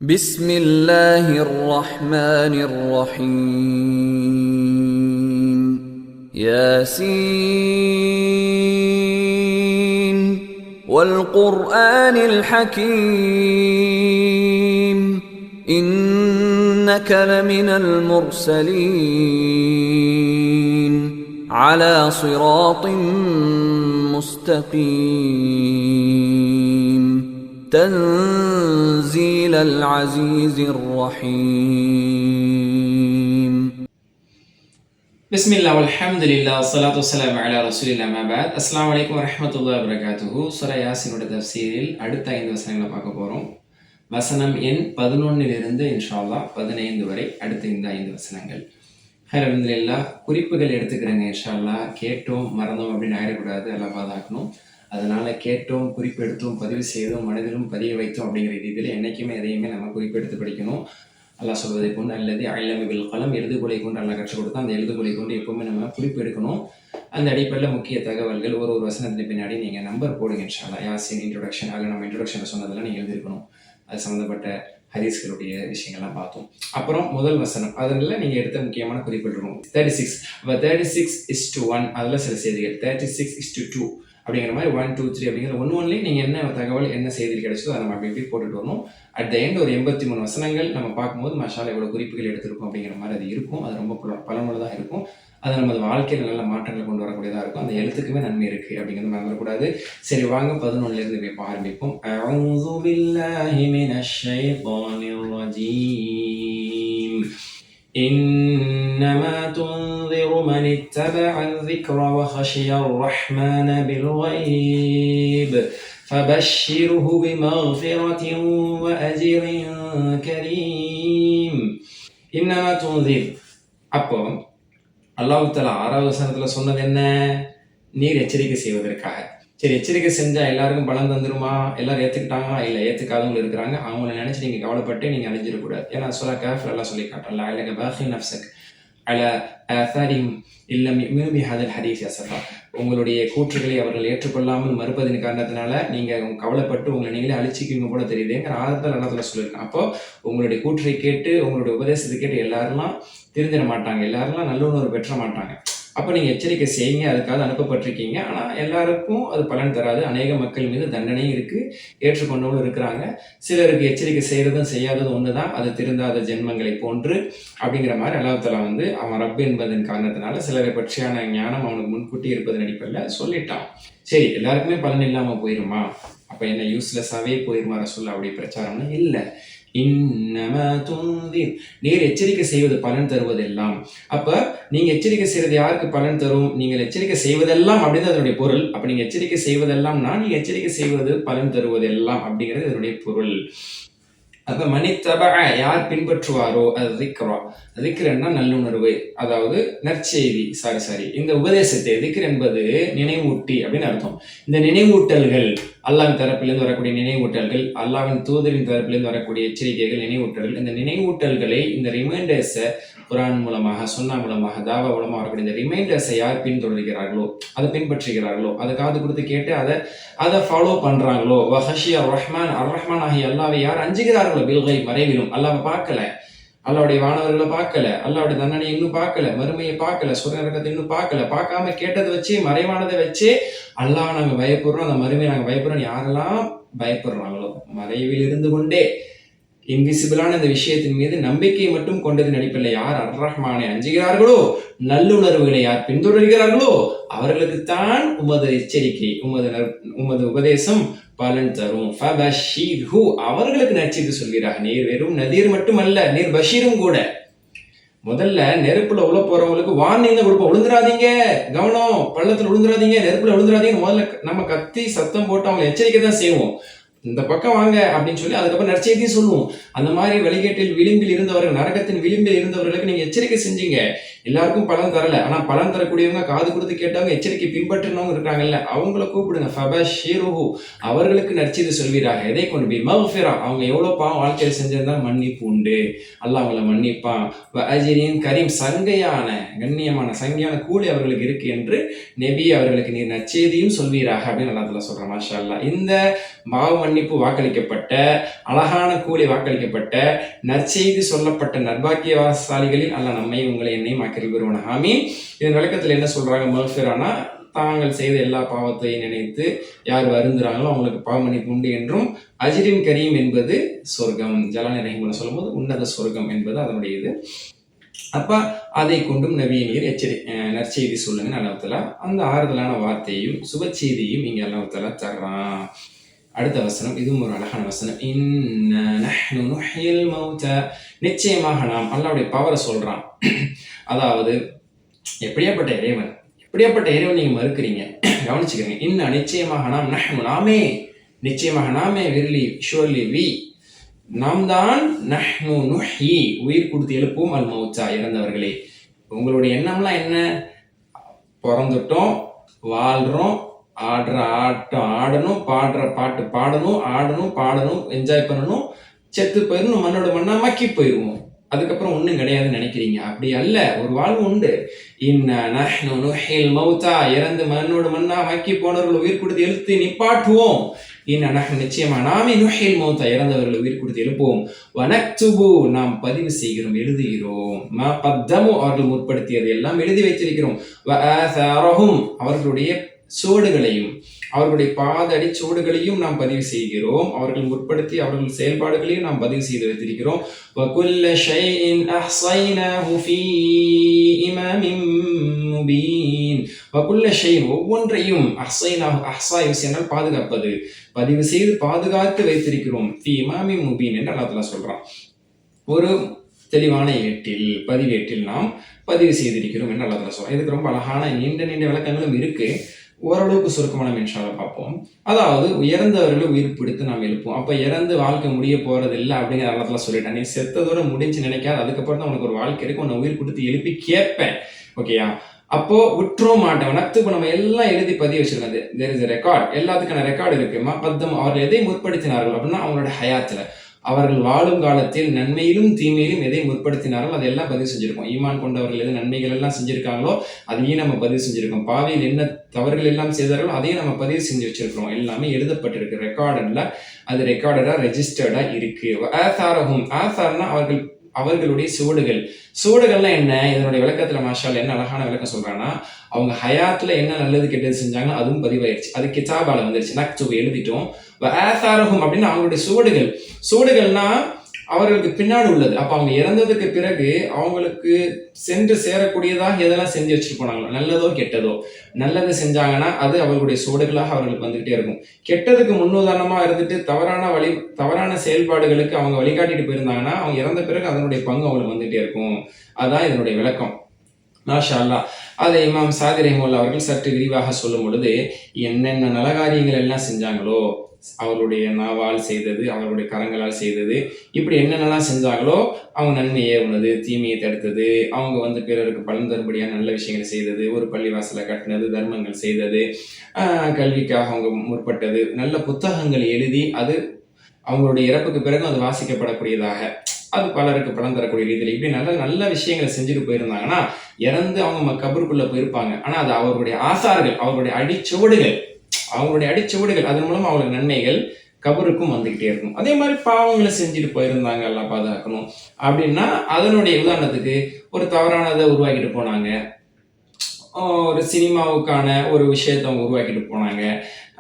بسم الله الرحمن الرحيم ياسين والقرآن الحكيم إنك لمن المرسلين على صراط مستقيم تنزيل العزيز الرحيم بسم الله والحمد لله والصلاة والسلام على رسول الله ما بعد அஸ்ஸலாமு அலைக்கும் வரஹ்மத்துல்லாஹி வபரகாத்துஹு. சூரா யாசீனோட தஃப்சீரில் அடுத்த 5 வசனங்களை பார்க்க போறோம். வசனம் எண் 11 இருந்து இன்ஷா அல்லாஹ் 15 வரை அடுத்த இந்த 5 வசனங்கள். அல்ஹம்துலில்லாஹ், குறிப்புகள் எடுத்துக்கிறேங்க இன்ஷா அல்லாஹ். கேட்டோம் மறந்தோம் அப்படின்னு ஆயிடக்கூடாது, எல்லாம் பாதாக்கணும். அதனால கேட்டோம், குறிப்பெடுத்தோம், பதிவு செய்தோம், மனதிலும் பதிய வைத்தோம் அப்படிங்கிற ரீதியில் என்றைக்குமே எதையுமே நம்ம குறிப்பெடுத்து படிக்கணும். அல்லாஹ் சொல்வதை கொண்டு அல்லது அய்லம பில் கலம், எழுதுகோலை கொண்டு அல்லாஹ் கற்றுக் கொடுத்தா அந்த எழுதுகோலை கொண்டு எப்பவுமே நம்ம குறிப்பு எடுக்கணும். அந்த அடிப்படையில் முக்கிய தகவல்கள் ஒரு வசனத்தின் பின்னாடி நீங்கள் நம்பர் போடுங்க இன்ஷா அல்லாஹ். யாசின் இன்ட்ரோடக்ஷன், அதில் நம்ம இன்ட்ரோடக்ஷனில் சொன்னதெல்லாம் நீங்கள் எழுதிருக்கணும். அது சம்மந்தப்பட்ட ஹதீஸ்களுடைய விஷயங்கள்லாம் பார்த்தோம். அப்புறம் முதல் வசனம், அதில் நீங்கள் எடுத்த முக்கியமான குறிப்பில் இருக்கும் 36. அப்போ 36:1 அதில் சில செய்திகள், 36:2 அப்படிங்கிற மாதிரி 1, 2, 3 அப்படிங்கிற ஒன்றுலேயும் நீங்கள் என்ன தகவல் என்ன செய்தி கிடைச்சதோ அதை நம்ம அப்படி போட்டுட்டு வரணும். அட் த எண்ட் ஒரு 83 வசனங்கள் நம்ம பார்க்கும்போது மஷாலா இவ்வளோ குறிப்புகள் எடுத்திருக்கும் அப்படிங்கிற மாதிரி அது இருக்கும். அது ரொம்ப பலனுள்ளதாக இருக்கும். அது நமது வாழ்க்கையில் நல்ல மாற்றங்களை கொண்டு வரக்கூடியதாக இருக்கும். அந்த எழுத்துக்குமே நன்மை இருக்குது அப்படிங்கிறது மறந்துடக்கூடாது. சரி, வாங்க 11லேருந்து இப்போ ஆரம்பிப்போம். அஊது பில்லாஹி மினஷ் ஷைத்தானிர் ரஜீம். إنما تنذر من اتبع الذكر وخشي الرحمن بالغيب فبشره بمغفرة وأجر كريم. إنما تنذر. அப்போ அல்லாஹ் தஆலா 6வது வசனத்தில் சொன்னது என்ன? நீர் எச்சரிக்கை செய்வதற்காக. சரி, எச்சரிக்கை செஞ்சா எல்லாருக்கும் பலன் தந்துருமா? எல்லாரும் ஏற்றுக்கிட்டாங்களா? இல்லை, ஏற்றுக்காதவங்க இருக்கிறாங்க. அவங்கள நினைச்சு நீங்கள் கவலைப்பட்டு நீங்கள் அழிஞ்சிடக்கூடாது. ஏன்னா சூரா கஹ்ஃப்ல எல்லாம் சொல்லி காட்டல, அலக பாஹி நஃப்ஸக் அல ஆதாரிஹிம் இல்லம் யுமினு பிஹாதில் ஹதீஸ் யஸஃபா. உங்களுடைய கூற்றுகளை அவர்கள் ஏற்றுக்கொள்ளாமல் மறுப்பதின் காரணத்தினால நீங்கள் கவலைப்பட்டு உங்களை நீங்களே அழிச்சிக்குவீங்க போல தெரியுதுங்கிற ஆதத்தில் அல்லாஹ் சொல்லியிருக்காங்க. அப்போ உங்களுடைய கூற்றை கேட்டு உங்களுடைய உபதேசத்தை கேட்டு எல்லாரெல்லாம் திருந்திட மாட்டாங்க, எல்லாரெல்லாம் நல்லுணர்வு பெற்ற மாட்டாங்க. அப்போ நீங்கள் எச்சரிக்கை செய்யுங்க, அதுக்காக அனுப்பப்பட்டிருக்கீங்க. ஆனால் எல்லாருக்கும் அது பலன் தராது. அநேக மக்கள் மீது தண்டனையும் இருக்குது, ஏற்றுக்கொண்டவங்களும் இருக்கிறாங்க. சிலருக்கு எச்சரிக்கை செய்கிறதும் செய்யாததும் ஒன்று தான், அது திருந்தாத ஜென்மங்களை போன்று அப்படிங்கிற மாதிரி அல்லாஹ் தஆலா அவன் ரப் என்பதன் காரணத்தினால சிலரை பற்றியான ஞானம் அவனுக்கு முன்கூட்டி இருப்பதன் அடிப்படையில் சொல்லிட்டான். சரி, எல்லாருக்குமே பலன் இல்லாமல் போயிருமா? அப்போ என்ன யூஸ்லெஸ்ஸாகவே போயிருமா ரசூலுல்லாஹ் அப்படி பிரச்சாரம்னா இல்லை. இன்னமா துன்திர், நீர் எச்சரிக்கை செய்வது பலன் தருவதெல்லாம். அப்ப நீங்க எச்சரிக்கை செய்வது யாருக்கு பலன் தரும்? நீங்கள் எச்சரிக்கை செய்வதெல்லாம் அப்படின்னு அதனுடைய பொருள். அப்ப நீங்க எச்சரிக்கை செய்வதெல்லாம்னா நீங்க எச்சரிக்கை செய்வது பலன் தருவதெல்லாம் அப்படிங்கிறது அதனுடைய பொருள். அப்ப மனித்தப, யார் பின்பற்றுவாரோ, அது திக்ரா. திக்ரன்னா நல்லுணர்வு, அதாவது நற்செய்தி. சாரி இந்த உபதேசத்தை, திக்ர் என்பது நினைவூட்டி அப்படின்னு அர்த்தம். இந்த நினைவூட்டல்கள், அல்லாஹ்வின் தரப்பிலிருந்து வரக்கூடிய நினைவூட்டல்கள், அல்லாஹ்வின் தூதரின் தரப்பிலிருந்து வரக்கூடிய எச்சரிக்கைகள், நினைவூட்டல்கள். இந்த நினைவூட்டல்களை, இந்த ரிமைண்டர்ஸை குர்ஆன் மூலமாக, சுன்னா மூலமாக, தாவா மூலமாக வரக்கூடிய இந்த ரிமைண்டர்ஸை யார் பின்தொடர்கிறார்களோ, அதை பின்பற்றுகிறார்களோ, அதை காது கொடுத்து கேட்டு அதை ஃபாலோ பண்றாங்களோ, வஹஷிய ரஹ்மான், அர் ரஹ்மான் ஆகிய அல்லாஹ்வை யார் அஞ்சுகிறார்களோ, பில்கை மறைவிலும், அல்லாஹ்வை பார்க்கல, அல்லாஹ்வுடைய வானவர்களை பார்க்கல, அல்லாஹ்வுடைய தண்டனை இன்னும் பார்க்கல, மறுமையை பார்க்கல, சுரநரகத்தை இன்னும் பார்க்காம கேட்டதை வச்சு, மறைவானதை வச்சு அல்லாஹ் நாங்க பயப்படுறோம், அந்த மறுமையை நாங்க பயப்படுறோம் யாரெல்லாம் பயப்படுறாங்களோ, மறைவில் இருந்து கொண்டே இன்விசிபிளான இந்த விஷயத்தின் மீது நம்பிக்கை மட்டும் கொண்டது நடிப்பில்லை, யார் அர் ரஹ்மானை அஞ்சுகிறார்களோ, நல்லுணர்வுகளை யார் பின்தொடர்கிறார்களோ அவர்களுக்குத்தான் உமது எச்சரிக்கை, உமது உபதேசம் பலன் தரும். ஃபபஷிர்ஹு, அவர்களுக்கு நற்செய்தி சொல்கிறார். நீர் வெறும் நதீர் மட்டுமல்ல, நீர் பஷீரும் கூட. முதல்ல நெருப்புல உள்ள போறவங்களுக்கு வார்னிங் தான் கொடுப்போம். விழுந்துடாதீங்க, கவனம், பள்ளத்துல விழுந்துடாதீங்க, நெருப்புல விழுந்துடாதீங்க. முதல்ல நம்ம கத்தி சத்தம் போட்டு அவங்களை எச்சரிக்கை தான் செய்வோம், இந்த பக்கம் வாங்க அப்படின்னு சொல்லி. அதுக்கப்புறம் நற்செய்தியும் சொல்லுவோம். அந்த மாதிரி வழிகேட்டில் விளிம்பில் இருந்தவர்கள், நரகத்தின் விளிம்பில் இருந்தவர்களுக்கு நீங்க எச்சரிக்கை செஞ்சீங்க. எல்லாருக்கும் பலன் தரல, ஆனா பலன் தரக்கூடியவங்க, காது கொடுத்து கேட்டவங்க, எச்சரிக்கை பின்பற்றினவங்க இருக்காங்கல்ல, அவங்கள கூப்பிடுங்க. ஃபபஷிருஹு, அவர்களுக்கு நற்செய்தி சொல்வீராக. எதை கொண்டு போய் மக்ஃபிரா, அவங்க எவ்வளவு பாவம் வாழ்க்கையில் செஞ்சிருந்தா மன்னிப்பு உண்டு, அல்லாஹ் அவங்கள மன்னிப்பான். அஜ்ரின் கரீம், சங்கையான கண்ணியமான சங்கையான கூலி அவர்களுக்கு இருக்கு என்று நபி அவர்களுக்கு நீர் நற்செய்தியும் சொல்வீராக அப்படின்னு அல்லாஹ் சொல்றான். மாஷா அல்லாஹ். இந்த பாவ மன்னிப்பு வாக்களிக்கப்பட்ட, அழகான கூலி வாக்களிக்கப்பட்ட, நற்செய்தி சொல்லப்பட்ட நற்பாக்கியசாலிகளில் அல்லாஹ் நம்மை உங்களை என்னையும் ஆக்கிரல் பெறுவான. ஆமீன். இதன் விளக்கத்தில் என்ன சொல்றாங்க? மக்ஃபிரானா, தாங்கள் செய்த எல்லா பாவத்தையும் நினைத்து யார் வருந்துறாங்களோ அவங்களுக்கு பாவ மன்னிப்பு உண்டு என்றும், அஜ்ரின் கரீம் என்பது சொர்க்கம், ஜலானி ரஹிமஹுல்லாஹ் சொல்லும்போது உன்னத சொர்க்கம் என்பது அதனுடைய இது. அப்ப அதை கொண்டும் நபியை நீர் நற்செய்தி சொல்லுங்க. அல்லாஹ் தஆலா அந்த ஆறுதலான வார்த்தையையும் சுப செய்தியும் இங்க அல்லாஹ் தஆலா தர்றான். அடுத்த வசனம், இதுவும் ஒரு அழகான வசனம். இன்னா நஹ்னு நுஹ்யில் மௌதா, நிச்சயமாக நாம், அல்லாஹ்வுடைய பவரை சொல்றான். அதாவது எப்படியாப்பட்ட இறைவன் நீங்க மறுக்கிறீங்க, கவனிச்சுக்கிறீங்க. இன்னா நிச்சயமாக நாம், நஹ்னு நாமே, நிச்சயமாக நாமே, விர்லி ஷுவர்லி வி, நாம் தான், நஹ்னு நுஹ்யி உயிர் கொடுத்து எழுப்புவோம், அல் மௌத்தா இறந்தவர்களே. உங்களுடைய எண்ணம்லாம் என்ன? பிறந்துட்டோம், வாழ்றோம், ஆடுற ஆட்டம் ஆடணும், பாடுற பாட்டு பாடணும், ஆடணும் பாடணும், என்ஜாய் பண்ணணும், செத்து போயிடணும், மண்ணோட மண்ணா மக்கி போயிடுவோம், அதுக்கப்புறம் ஒன்றும் கிடையாதுன்னு நினைக்கிறீங்க. அப்படி அல்ல, ஒரு வாழ்வு உண்டு. இன்னா நஹ்னு நுஹ்யில் மௌத்தா, இறந்து மண்ணோட மண்ணா மக்கி போனவர்கள் உயிர் கொடுத்து எழுத்து நிப்பாட்டுவோம். இன்னா நஹ்னு நிச்சயமா நாமே, நுஹ்யில் மௌத்தா இறந்தவர்கள் உயிர் கொடுத்து எழுப்புவோம். வனக்துபு நாம் பதிவு செய்கிறோம், எழுதுகிறோம். மா கத்தமு அவர்கள் முற்படுத்தியது எல்லாம் எழுதி வைத்திருக்கிறோம். வ ஆசாரஹும் அவர்களுடைய சோடுகளையும், அவர்களுடைய பாதடி சோடுகளையும் நாம் பதிவு செய்கிறோம். அவர்கள் முற்படுத்தி அவர்கள் செயல்பாடுகளையும் நாம் பதிவு செய்து வைத்திருக்கிறோம். وَكُلَّ شَيْءٍ أَحْصَيْنَاهُ فِي إِمَامٍ مُبِينٍ. وَكُلَّ شَيْءٍ ஒவ்வொன்றையும், அஹ்ஸைனாஹு அஹ்ஸா என்றால் பாதுகாப்பது, பதிவு செய்து பாதுகாத்து வைத்திருக்கிறோம். ஃபி இமாமின் முபீன் என்று அல்லாஹ் தஆலா சொல்றான். ஒரு தெளிவான பதிவேட்டில் நாம் பதிவு செய்திருக்கிறோம் என்று அல்லாஹ் தஆலா சொல்றான். இதுக்கு ரொம்ப அழகான நீண்ட விளக்கங்களும் இருக்கு. ஓரளவுக்கு சுருக்கமான இன்ஷா அல்லாஹ் பார்ப்போம். அதாவது இறந்தவர்களை உயிர் பிடித்து நாம் எழுப்போம். அப்ப இறந்து வாழ்க்கை முடிய போறது இல்லை அப்படிங்கிற அல்லாஹ் தஆலா சொல்லிட்டான். நீ செத்ததோட முடிஞ்சு நினைக்காத, அதுக்கப்புறம் தான் உனக்கு ஒரு வாழ்க்கை இருக்கு, உன்னை உயிர் கொடுத்து எழுப்பி கேட்பேன். ஓகேயா? அப்போ விட்டுரும் மாட்டேன். நத்துக்கு நம்ம எல்லாம் எழுதி பதிவு வச்சிருக்கோம். தேர் இஸ் ரெக்கார்ட், எல்லாத்துக்கான ரெக்கார்டு இருக்கு. பத்தம் அவர்கள் எதை முற்படுத்தினார்கள் அப்படின்னா, அவங்களோட ஹயாத்துல, அவர்கள் வாழும் காலத்தில் நன்மையிலும் தீமையிலும் எதை முற்படுத்தினார்கள் அதெல்லாம் பதிவு செஞ்சிருக்கோம். ஈமான் கொண்டவர்கள் எது நன்மைகள் எல்லாம் செஞ்சிருக்காங்களோ அதையும் நம்ம பதிவு செஞ்சிருக்கோம். பாவியில் என்ன தவறுகள் எல்லாம் செய்தார்களோ அதையும் நம்ம பதிவு செஞ்சு வச்சிருக்கிறோம். எல்லாமே எழுதப்பட்டிருக்கு, ரெக்கார்டட்ல, அது ரெக்கார்டடா ரெஜிஸ்டர்டா இருக்கு. ஆசாரஹும், ஆசார்னா அவர்களுடைய சுவடுகள்லாம் என்ன? இதனுடைய விளக்கத்துல மாஷால் என்ன அழகான விளக்கம் சொல்றாங்கன்னா, அவங்க ஹயாத்துல என்ன நல்லது கெட்டது செஞ்சாங்களோ அதுவும் பதிவாயிருச்சு, அது கிதாபால வந்துருச்சு. நக்துபு எழுதிட்டோம். ஆசாரஹும் அப்படின்னு அவங்களுடைய சுவடுகள்னா அவர்களுக்கு பின்னாடி உள்ளது. அப்ப அவங்க இறந்ததுக்கு பிறகு அவங்களுக்கு சென்று சேரக்கூடியதாக எதெல்லாம் செஞ்சு வச்சுட்டு போனாங்களோ, நல்லதோ கெட்டதோ, நல்லது செஞ்சாங்கன்னா அது அவர்களுடைய சுவடுகளாக அவர்களுக்கு வந்துகிட்டே இருக்கும். கெட்டதுக்கு முன்னுதாரணமா இருந்துட்டு தவறான செயல்பாடுகளுக்கு அவங்க வழிகாட்டிட்டு போயிருந்தாங்கன்னா அவங்க இறந்த பிறகு அதனுடைய பங்கு அவங்களுக்கு வந்துகிட்டே இருக்கும். அதான் இதனுடைய விளக்கம். மாஷா அல்லாஹ். அதை இமாம் சாதி ரஹிமஹுல்லாஹ் அவர்கள் சற்று விரிவாக சொல்லும் பொழுது, என்னென்ன நல்ல காரியங்கள் எல்லாம் செஞ்சாங்களோ, அவருடைய நாவால் செய்தது, அவருடைய கரங்களால் செய்தது, இப்படி என்னென்னலாம் செஞ்சாங்களோ, அவங்க நன்மையை உணது, தீமையை தடுத்தது, அவங்க பிறருக்கு பலன் தரும்படியான நல்ல விஷயங்களை செய்தது, ஒரு பள்ளிவாசலை கட்டினது, தர்மங்கள் செய்தது, கல்விக்காக அவங்க முற்பட்டது, நல்ல புத்தகங்கள் எழுதி அது அவங்களுடைய இறப்புக்கு பிறகு அது வாசிக்கப்படக்கூடியதாக, அது பலருக்கு பலன் தரக்கூடிய ரீதியில் இப்படி நல்ல விஷயங்களை செஞ்சுட்டு போயிருந்தாங்கன்னா, இறந்து அவங்க கபருக்குள்ள போயிருப்பாங்க. ஆனா அது அவருடைய ஆசார்கள், அவருடைய அடிச்சுவடுகள், அதன் மூலம் அவங்களுக்கு நன்மைகள் கபருக்கும் வந்துகிட்டே இருக்கும். அதே மாதிரி பாவங்களை செஞ்சுட்டு போயிருந்தாங்க, எல்லாம் பாதுகாக்கணும் அப்படின்னா, அதனுடைய உதாரணத்துக்கு ஒரு தவறானதை உருவாக்கிட்டு போனாங்க, ஒரு சினிமாவுக்கான ஒரு விஷயத்தை அவங்க உருவாக்கிட்டு போனாங்க,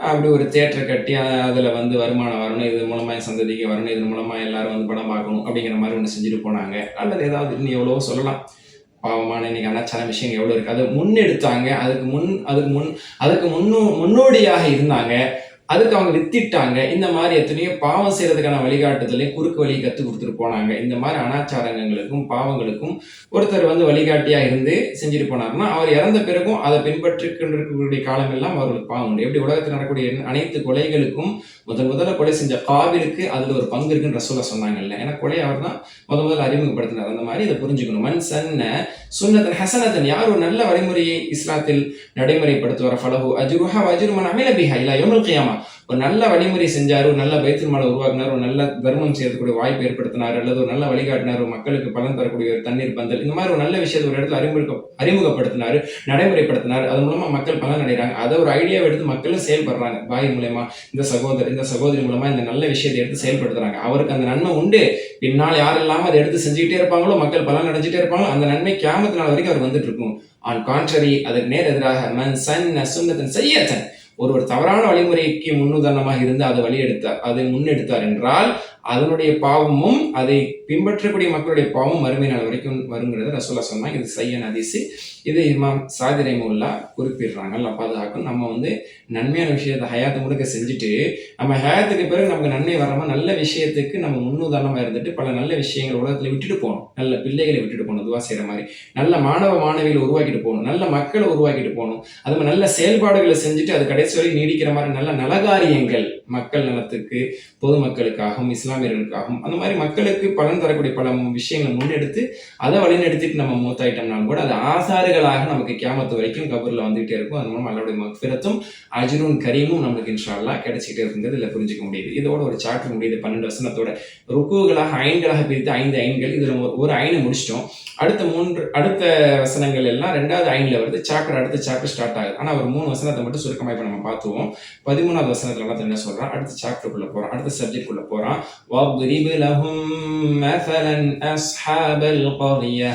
அப்படி ஒரு தியேட்டர் கட்டி அதில் வருமானம் வரணும், இது மூலமா சந்ததிக்கு வரணும், இதன் மூலமா எல்லாரும் படம் பார்க்கணும் அப்படிங்கிற மாதிரி ஒன்று செஞ்சுட்டு போனாங்க. அல்லது ஏதாவது இன்னும் எவ்வளவோ சொல்லலாம், பாவமான இன்னைக்கு அனாச்சார விஷயங்கள் எவ்வளோ இருக்குது, அதை முன்னெடுத்தாங்க, அதுக்கு முன்னோடியாக இருந்தாங்க, அதுக்கு அவங்க வித்திட்டாங்க. இந்த மாதிரி எத்தனையோ பாவம் செய்யறதுக்கான வழிகாட்டுதலையும் குறுக்கு வழியை கற்றுக் கொடுத்துட்டு போனாங்க. இந்த மாதிரி அனாச்சாரங்களுக்கும் பாவங்களுக்கும் ஒருத்தர் வழிகாட்டியா இருந்து செஞ்சுட்டு போனாருன்னா, அவர் இறந்த பிறகும் அதை பின்பற்றி கொண்டிருக்கக்கூடிய காலம் எல்லாம் அவர்களுக்கு பாவம் உண்டு. எப்படி உலகத்தில் நடக்கக்கூடிய அனைத்து கொலைகளுக்கும் முதல்ல கொலை செஞ்ச காபிலுக்கு அதுல ஒரு பங்கு இருக்குன்னு ரசூலா சொன்னாங்கல்ல. ஏன்னா கொலை அவர் தான் முதல்ல அறிமுகப்படுத்தினார். அந்த மாதிரி இதை புரிஞ்சுக்கணும். மன் சன்ன சுன்னத்தன் ஹசனத்தன், யார் ஒரு நல்ல வழிமுறையை இஸ்லாத்தில் நடைமுறைப்படுத்துவார், ஃபலஹு அஜ்ருஹா வ அஜ்ரு மன் அமில பிஹா இலா யௌமில் கியாமா. ஒரு நல்ல வழிமுறை செஞ்சார், ஒரு நல்ல பைத்துல் மாலை உருவாக்கினார், ஒரு நல்ல தர்மம் செய்யக்கூடிய வாய்ப்பு ஏற்படுத்தினார், அல்லது ஒரு நல்ல வழிகாட்டினார், ஒரு மக்களுக்கு பலன் தரக்கூடிய ஒரு தண்ணீர் பந்தல், இந்த மாதிரி ஒரு நல்ல விஷயத்தை ஒரு இடத்துல அறிமுகப்படுத்தினார், நடைமுறைப்படுத்தினார். அது மூலமா மக்கள் பலன் அடைகிறாங்க. அதை ஒரு ஐடியாவை எடுத்து மக்களும் செயல்படுறாங்க. பாய் மூலமா, இந்த சகோதரி மூலமா இந்த நல்ல விஷயத்தை எடுத்து செயல்படுத்துறாங்க. அவருக்கு அந்த நன்மை உண்டு. பின்னால் யாரெல்லாம் அதை எடுத்து செஞ்சுக்கிட்டே இருப்பாங்களோ, மக்கள் பலன் அடைஞ்சிட்டே இருப்பாங்களோ, அந்த நன்மை கியாமத் நாள் வரைக்கும் அவர் வந்துட்டு இருக்கும். ஆன் கான்ட்ரரி, அதற்கு நேர் எதிராக மன் சன்ன சுன்னத்தன் சய்யத்தன், ஒரு தவறான வழிமுறைக்கு முன்னுதாரணமாக இருந்து அதை முன்னெடுத்தார் என்றால் அதனுடைய பாவமும் அதை பின்பற்றக்கூடிய மக்களுடைய பாவமும் மறுமை நாள் வரைக்கும் வருங்கிறது ரசூலா சொன்னாங்க. இது சையன் ஹதீஸ். இது இமாம் சாதி ரஹிமஹுல்லாஹ் குறிப்பிடுறாங்க. நல்லா பாதுகாக்கும். நம்ம நன்மையான விஷயத்தை ஹயாத்து முழுக்க செஞ்சுட்டு நம்ம ஹயாத்துக்கு பிறகு நமக்கு நன்மை வராம நல்ல விஷயத்துக்கு நம்ம முன்னுதாரணமா இருந்துட்டு பல நல்ல விஷயங்கள் உலகத்துல விட்டுட்டு போகணும். நல்ல பிள்ளைகளை விட்டுட்டு போகணும், துவா செய்யற மாதிரி. நல்ல மாணவ மாணவிகளை உருவாக்கிட்டு போகணும், நல்ல மக்களை உருவாக்கிட்டு போகணும். அது மாதிரி நல்ல செயல்பாடுகளை செஞ்சுட்டு அது கடைசி வரை நீடிக்கிற மாதிரி நல்ல நலகாரியங்கள் மக்கள் நலத்துக்கு, பொதுமக்களுக்காகவும் இஸ்லாமியர்களுக்காகவும் அந்த மாதிரி மக்களுக்கு பலன் தரக்கூடிய பல விஷயங்களை முன்னெடுத்து அதை வழிநடத்திட்டு நம்ம மூத்தாயிட்டோம்னாலும் கூட அது ஆசாறுகளாக நமக்கு கியாமத்து வரைக்கும் கபூர்ல வந்துகிட்டே இருக்கும். அது மூலம் அல்லாஹ்வுடைய மக்ஃபிரத்தும் அஜ்ரும் கரீமும் நமக்கு இன்ஷா அல்லாஹ் கிடைச்சிட்டே இருக்குங்கிறது இதுல புரிஞ்சுக்க முடியுது. இதோட ஒரு சாப்டர் முடியுது. 12 வசனத்தோட ருக்குகளாக ஐன்களாக பிரித்து 5 ஐன்கள். இதுல ஒரு ஐனை முடிச்சிட்டோம். அடுத்த வசனங்கள் எல்லாம் 2வது ஐன்ல வருது. அடுத்த சாப்டர் ஸ்டார்ட் ஆகுது. ஆனா ஒரு 3 வசனத்தை மட்டும் சுருக்கமா இப்ப நம்ம பார்த்துவோம். 13வது வசனத்துல எல்லாம் என்ன சொல்றான், அடுத்த சாப்டருக்குள்ள போறான், அடுத்த சப்ஜெக்ட் குள்ள போறான். وَاضْرِبْ لَهُمْ مَثَلًا أَصْحَابَ الْقَرْيَةِ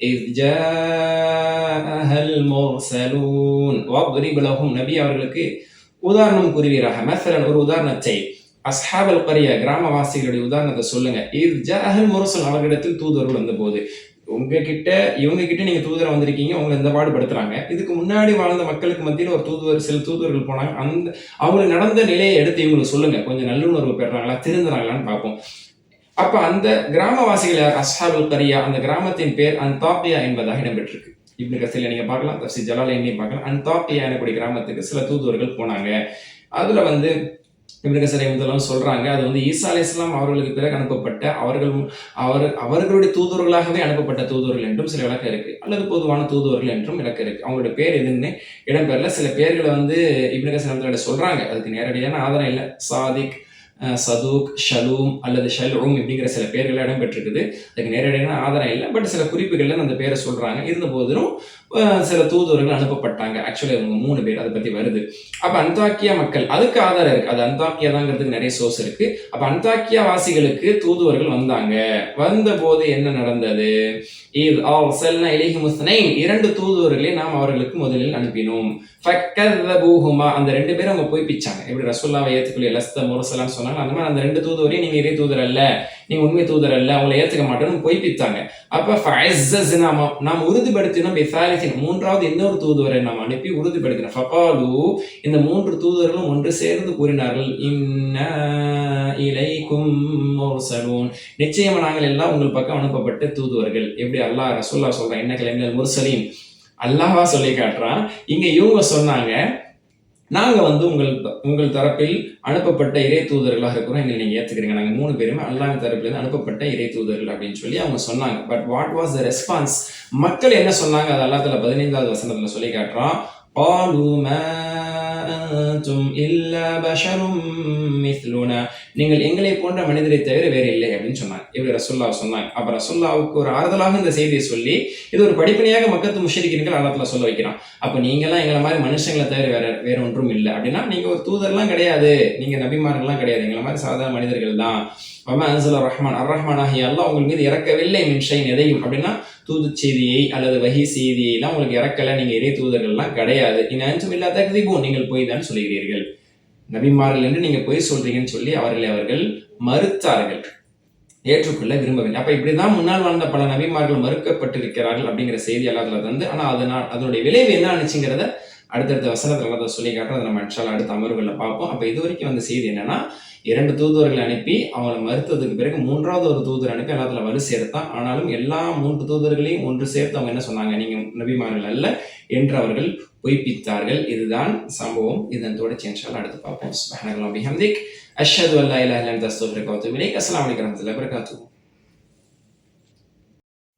إِذْ جَاءَهَا الْمُرْسَلُونَ. وَاضْرِبْ لَهُمْ, நபி அவர்களுக்கு உதாரணம் கூறுவீராக. மஸலன், ஒரு உதாரணத்தை. அஸ்ஹாபல் கர்யா, கிராமவாசிகளுடைய உதாரணத்தை சொல்லுங்க. இஸ் ஜாஅல் முர்சல், அவர்களிடத்தில் தூதர்கள் வந்தபோது. இவங்க கிட்ட நீங்க தூதர் வந்திருக்கீங்க, உங்களை இந்த பாடுபடுத்துறாங்க. இதுக்கு முன்னாடி வாழ்ந்த மக்களுக்கு மத்தியில் சில தூதர்கள் போனாங்க. அவங்களுக்கு நடந்த நிலையை எடுத்து இவங்களுக்கு சொல்லுங்க. கொஞ்சம் நல்லுணர்வு பெறாங்களா, திருந்துறாங்களான்னு பார்ப்போம். அப்ப அந்த கிராமவாசிகள் யார்? அஸ்ஹாபுல் கர்யா. அந்த கிராமத்தின் பேர் அன்தாக்கியா என்பதாக இடம்பெற்றிருக்கு. இப்னு கஸீர்ல நீங்க பார்க்கலாம், தஃப்சீர் ஜலாலைன்லயும் பார்க்கலாம். அன்தாக்கியா எனக்கூடிய கிராமத்துக்கு சில தூதுவர்கள் போனாங்க. அதுல இப்னு கஸீர் ரஹிமஹுல்லாஹ் சொல்றாங்க, அது ஈசா அலைஹிஸ்ஸலாம் அவர்களுக்கு பிறகு அனுப்பப்பட்ட அவர்களுடைய தூதுவர்களாகவே அனுப்பப்பட்ட தூதுவர்கள் என்றும் சில விளக்கம் இருக்கு, அல்லது பொதுவான தூதுவர்கள் என்றும் விளக்கம் இருக்கு. அவங்களுடைய பேர் எதுன்னு இடம்பெறல. சில பேர்களை இப்னு கஸீர் ரஹிமஹுல்லாஹ் சொல்றாங்க, அதுக்கு நேரடியான ஆதாரம் இல்லை. சாதிக், சதூக், ஷலூம் அல்லது ஷல்ஊம் இப்படிங்கிற சில பேர்கள் இடம்பெற்றிருக்குது. அதுக்கு நேரடியான ஆதாரம் இல்லை. பட் சில குறிப்புகள்ல அந்த பேரை சொல்றாங்க. இருந்த போதிலும் சில தூதுவர்கள் அனுப்பப்பட்டாங்க. ஆக்சுவலி அவங்க 3 பேர், அதை பத்தி வருது. அப்ப அன்தாக்கியா மக்கள், அதுக்கு ஆதாரம் இருக்கு. அது அன்தாக்கியா தாங்கிறதுக்கு நிறைய சோர்ஸ் இருக்கு. அப்ப அன்தாக்கியா வாசிகளுக்கு தூதுவர்கள் வந்தாங்க. வந்த போது என்ன நடந்தது? இரண்டு தூதுவர்களை நாம் அவர்களுக்கு முதலில் அனுப்பினோம். அந்த 2 பேரும் அவங்க போய் பிச்சாங்க. எப்படி ரசூலுல்லாஹை ஏத்துக்கொள்ள லஸ்த முர்சலான்னு சொன்னாங்க, அந்த மாதிரி அந்த 2 தூதுவரையும் நீங்க இறை தூதர் அல்ல, நீங்க உண்மை தூதர் அல்ல, அவங்களை ஏத்துக்க மாட்டோம்னு போய் பித்தாங்க. அப்ப நாம் உறுதிப்படுத்தினோம். 3வது இன்னொரு தூதுவரை நாம் அனுப்பி உறுதிப்படுத்தினோம். ஃபகாலு, இந்த 3 தூதுவர்களும் ஒன்று சேர்ந்து கூறினார்கள், இன்னா இலைக்கும் முர்சலூன், நிச்சயமா நாங்கள் எல்லாம் உங்கள் பக்கம் அனுப்பப்பட்ட தூதுவர்கள். எப்படி அல்லாஹ் ரசூலுல்லாஹ் சொல்றான், இன்னக லமினல் முர்சலீன், அல்லாஹ்வா சொல்லி காட்டுறான். இங்க இவங்க சொன்னாங்க, நாங்க உங்கள் தரப்பில் அனுப்பப்பட்ட இறை தூதர்களாக இருக்கிறோம், எங்களை நீங்க ஏத்துக்கிறீங்க. நாங்க 3 பேருமே அல்லாஹ் தரப்பிலிருந்து அனுப்பப்பட்ட இறை தூதர்கள் அப்படின்னு சொல்லி அவங்க சொன்னாங்க. But what was the response? மக்கள் என்ன சொன்னாங்க? அது அல்லாஹ் தஆலா 15வது வசனத்துல சொல்லி காட்டுறான். قالوا ما أنتم إلا بشر مثلنا, நீங்கள் எங்களை போன்ற மனிதரை தவிர வேற இல்லை அப்படின்னு சொன்னாங்க. இப்படி ரசூலுல்லாஹ் சொன்னாங்க. அப்ப ரசூலுல்லாஹ்வுக்கு ஒரு ஆறுதலாக இந்த செய்தியை சொல்லி இது ஒரு படிப்பனையாக மக்கத்து முஷ்ரிக்கீன்கள் அல்லாஹ் தஆலா சொல்ல வைக்கிறான். அப்ப நீங்க எல்லாம் எங்களை மாதிரி மனுஷங்களை தவிர வேற ஒன்றும் இல்லை அப்படின்னா, நீங்க ஒரு தூதர்லாம் கிடையாது, நீங்க நபிமார்கள்லாம் கிடையாது, எங்களை மாதிரி சாதாரண மனிதர்கள் தான். ரஹ்மான் அர்-ரஹ்மான் ஆகிய அல்லாஹ் உங்கள் மீது இறக்கவில்லை மின் ஷைன், எதையும். அப்படின்னா தூது செய்தியை அல்லது வஹி செய்தியை எல்லாம் உங்களுக்கு இறக்கல, நீங்க இறை தூதர்கள்லாம் கிடையாது. இன் அன்தும் இல்லா தக்திபூன், நீங்கள் போய் தான் சொல்கிறீர்கள், நபிமார்கள் என்று நீங்க போய் சொல்றீங்கன்னு சொல்லி அவர்கள் மறுத்தார்கள், ஏற்றுக்கொள்ள விரும்பவில்லை. அப்ப இப்படிதான் முன்னால் வாழ்ந்த பல நபிமார்கள் மறுக்கப்பட்டிருக்கிறார்கள் அப்படிங்கிற செய்தி அல்லாஹ் தந்து, ஆனா அதனுடைய விளைவு என்ன ஆனிச்சுங்கிறத அடுத்தடுத்த வசனத்துல அல்லாஹ் சொல்லி காட்டுறோம். அதை நம்ம இன்ஷா அல்லாஹ் அடுத்த அமர்வுகள்ல பார்ப்போம். அப்ப இது வரைக்கும் வந்த செய்தி என்னன்னா, 2 தூதுவர்களை அனுப்பி அவங்களை மறுத்ததுக்கு பிறகு 3வது ஒரு தூதர் அனுப்பி அல்லாஹ் வலு சேர்த்தான். ஆனாலும் எல்லா 3 தூதர்களையும் ஒன்று சேர்த்து அவங்க என்ன சொன்னாங்க, நீங்க நபிமார்கள் அல்ல என்று அவர்கள் பொய்ப்பித்தார்கள். இதுதான் சம்பவம். இதன் தொடர்ச்சி இன்ஷா அல்லாஹ் அடுத்து பார்ப்போம். சுப்ஹானல்லாஹி பிஹம்திக் அஷ்ஹது அல்லா இலாஹா இல்லா அன்த அஸ்தக்ஃபிருக வ அத்தூபு இலைக். அஸ்ஸலாமு அலைக்கும் வரஹ்மத்துல்லாஹி வ பரகாத்துஹு.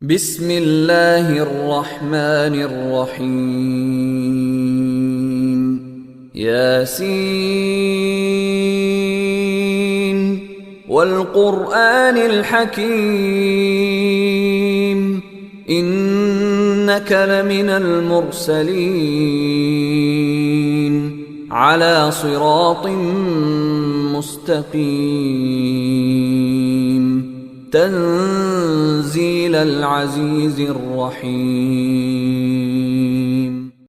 بسم الله الرحمن الرحيم ياسين والقرآن الحكيم إنك لمن المرسلين على صراط مستقيم تنزيل العزيز الرحيم